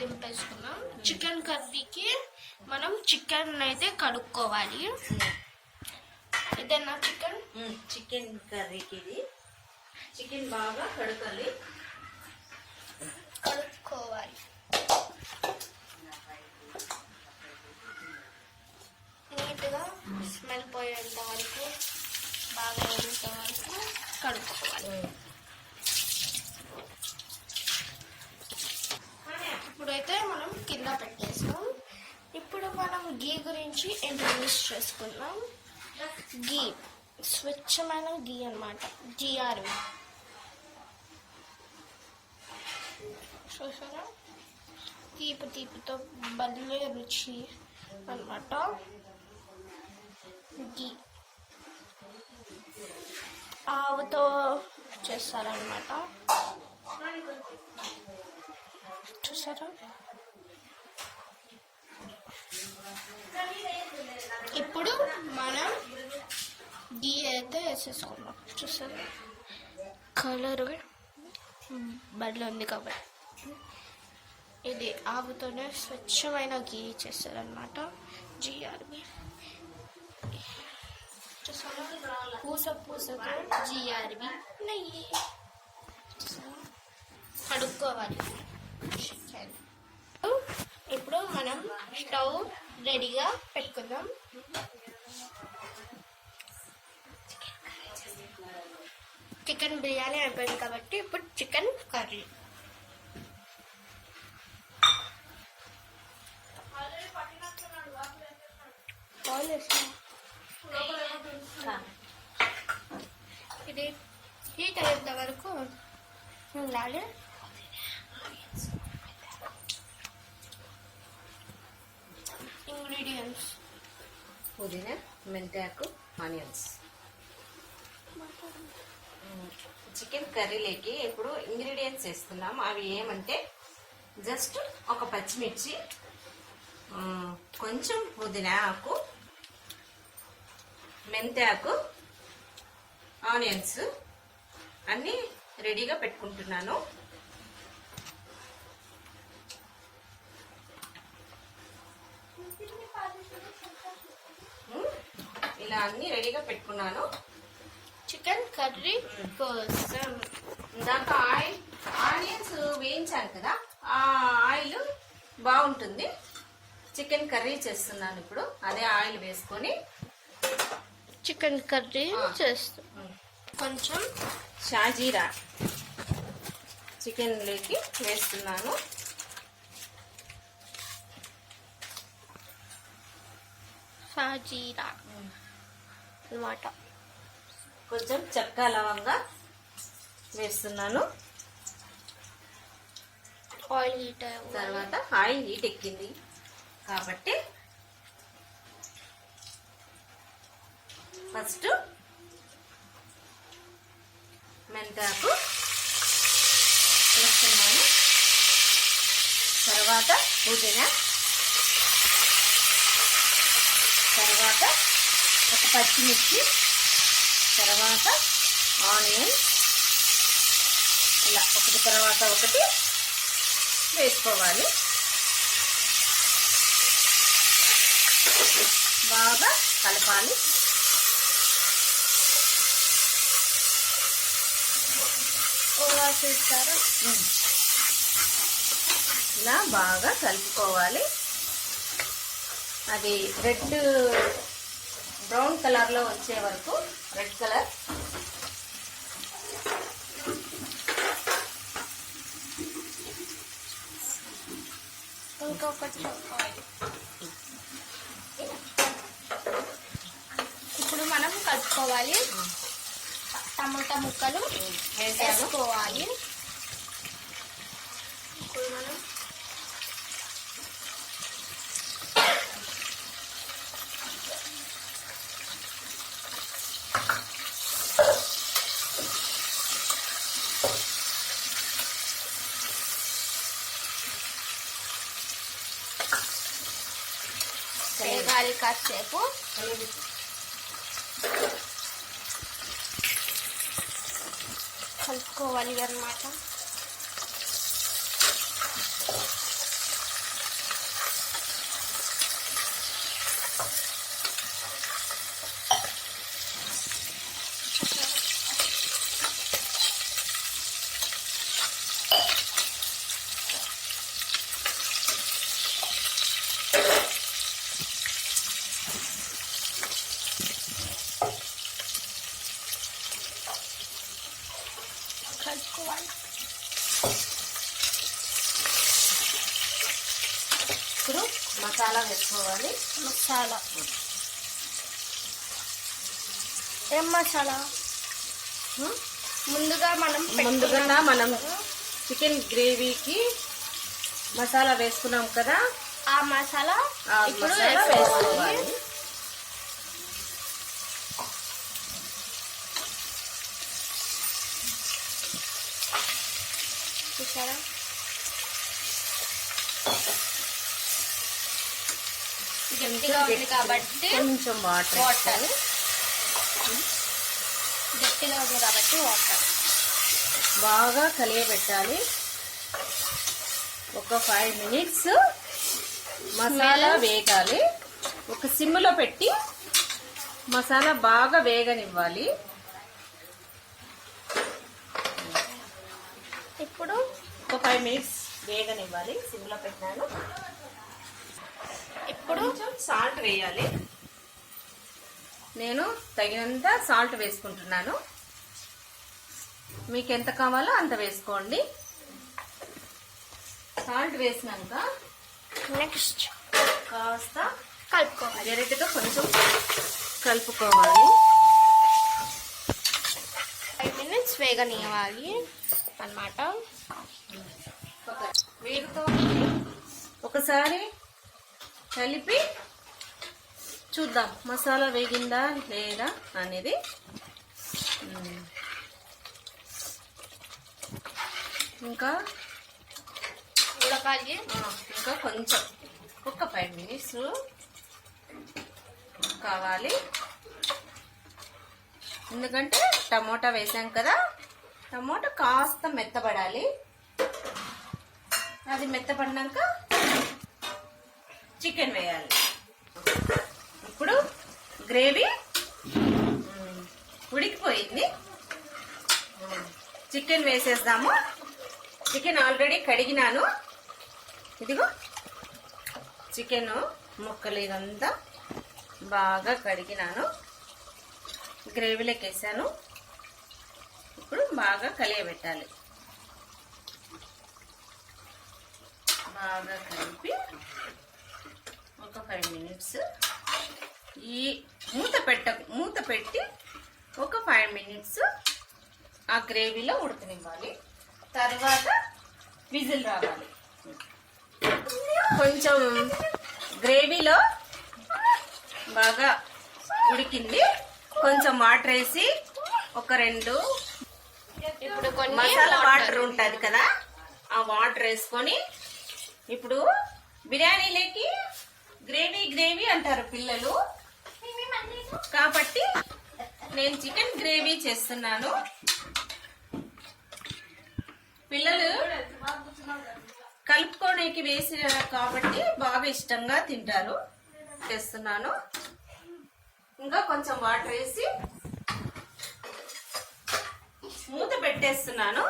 దింపేసుకున్నాం. Chicken కర్రీకి మనం chicken అయితే కడుక్కోవాలి. ఇదేనా చికెన్? చికెన్ కర్రీకి ఇది చికెన్ బాగా కడుక్కోవాలి. నీట్గా స్మెల్ పోయేంత వరకు బాగా వేసేంత వరకు కడుక్కోవాలి. ఇప్పుడైతే మనం కింద పెట్టేసాం. ఇప్పుడు మనం గీ గురించి ఇంట్రడ్యూస్ చేసుకుందాం. గీ స్వచ్ఛమైన గీ అన్నమాట, GRV. చూసారా, తీపితో భలే రుచి అన్నమాట. గీ ఆవుతో చేస్తారనమాట. చూసారా, ఇప్పుడు మనం గీ అయితే వేసేసుకున్నాం. చూసారా, కలర్ బడిలో ఉంది కాబట్టి ఇది ఆవుతోనే స్వచ్ఛమైన గీ చేస్తారనమాట, GRV. పూసతో GRV నెయ్యి. కడుక్కోవాలి. ఇప్పుడు మనం స్టవ్ రెడీగా పెట్టుకుందాం. చికెన్ బిర్యానీ అయిపోయింది కాబట్టి ఇప్పుడు చికెన్ కర్రీ. ఇది హీట్ అయ్యేంత వరకు ఉండాలి. ఇంగ్రీడియంట్స్: పుదీనా, మెంతాకు, ఆనియన్స్. చికెన్ కర్రీలోకి ఇప్పుడు ఇంగ్రీడియంట్స్ వేస్తున్నాం. అవి ఏమంటే జస్ట్ ఒక పచ్చిమిర్చి, కొంచెం పుదీనా ఆకు, మెంతాకు, ఆనియన్స్ అన్నీ రెడీగా పెట్టుకుంటున్నాను. ఇలా అన్నీ రెడీగా పెట్టుకున్నాను చికెన్ కర్రీ కోసం. ఇందాక ఆనియన్స్ వేయించాను కదా, ఆ ఆయిల్ బాగుంటుంది. చికెన్ కర్రీ చేస్తున్నాను ఇప్పుడు. అదే ఆయిల్ వేసుకొని చికెన్ కర్రీ చేస్తాం. కొంచెం షాజీరా చికెన్లోకి వేస్తున్నాను. షాజీరా అన్నమాట. కొంచెం చెక్క లవంగా వేస్తున్నాను. ఆయిల్ హీట్ తర్వాత ఆయిల్ హీట్ ఎక్కింది కాబట్టి ఫస్ట్ మెంతాకు వేస్తున్నాను. తర్వాత పుదీనా, తర్వాత ఒక పచ్చిమిర్చి, తర్వాత ఆనియన్, ఇలా ఒకటి తర్వాత ఒకటి వేసుకోవాలి. బాగా కలపాలి. చేస్తారా? ఇలా బాగా కలుపుకోవాలి. అది బ్రౌన్ కలర్లో వచ్చే వరకు, రెడ్ కలర్. ఇంకొకటి ఇప్పుడు మనం కలుపుకోవాలి. టమాటా ముక్కలు వేసుకోవాలి. ఇప్పుడు మనం వేగాలి కాసేపు. కలుపుకోవాలి అన్నమాట. మసాలా వేసుకోవాలి. మసాలా ఏం మసాలా? ముందుగా మనం చికెన్ గ్రేవీకి మసాలా వేసుకున్నాం కదా, ఆ మసాలా ఆ ఇప్పుడు మసాలా వేసుకోవాలి. చూసారా? గట్టిగా ఉంది కాబట్టి కొంచెం వాటర్ వేసుకోవాలి. గట్టిగా ఉంది కాబట్టి వాటర్ బాగా కలియబెట్టాలి. ఒక 5 minutes మసాలా వేగాలి. ఒక సిమ్లో పెట్టి మసాలా బాగా వేగనివ్వాలి. ఇప్పుడు ఒక 5 minutes వేగనివ్వాలి. సిమ్లో పెట్టాను. ఇప్పుడు కొంచెం సాల్ట్ వేయాలి. నేను తగినంత సాల్ట్ వేసుకుంటున్నాను. మీకు ఎంత కావాలో అంత వేసుకోండి. సాల్ట్ వేసినాక నెక్స్ట్ కాస్త కలుపుకోవాలి. గరిటెతో కొంచెం కలుపుకోవాలి. 5 minutes వేగనివ్వాలి అన్నమాట. వీటితో ఒకసారి కలిపి చూద్దాం మసాలా వేగిందా లేదా అనేది. ఇంకా ఉడకాలి. ఇంకా కొంచెం ఒక 5 minutes కావాలి. ఎందుకంటే టమోటా వేసాం కదా, టమోటా కాస్త మెత్తబడాలి. అది మెత్తపడినాక చికెన్ వేయాలి. ఇప్పుడు గ్రేవీ ఉడికిపోయింది. చికెన్ వేసేద్దాము. చికెన్ ఆల్రెడీ కడిగినాను. ఇదిగో చికెన్ ముక్కలు ఇదంతా బాగా కడిగినాను. గ్రేవీలోకి వేసాను. ఇప్పుడు బాగా కలియబెట్టాలి. బాగా కలిపి ఒక 5 minutes ఈ మూత పెట్టి ఒక 5 minutes ఆ గ్రేవీలో ఉడకనివ్వాలి. తర్వాత విజిల్ రావాలి. కొంచెం గ్రేవీలో బాగా ఉడికింది. కొంచెం వాటర్ వేసి ఒక 2 ఇప్పుడు కొన్ని మసాలా వాటర్ ఉంటుంది కదా, ఆ వాటర్ వేసుకొని ఇప్పుడు బిర్యానీలోకి గ్రేవీ అంటారు పిల్లలు, కాబట్టి నేను చికెన్ గ్రేవీ చేస్తున్నాను. పిల్లలు కలుపుకోడానికి వేసి కాబట్టి బాగా ఇష్టంగా తింటారు. చేస్తున్నాను. ఇంకా కొంచెం వాటర్ వేసి మూత పెట్టేస్తున్నాను.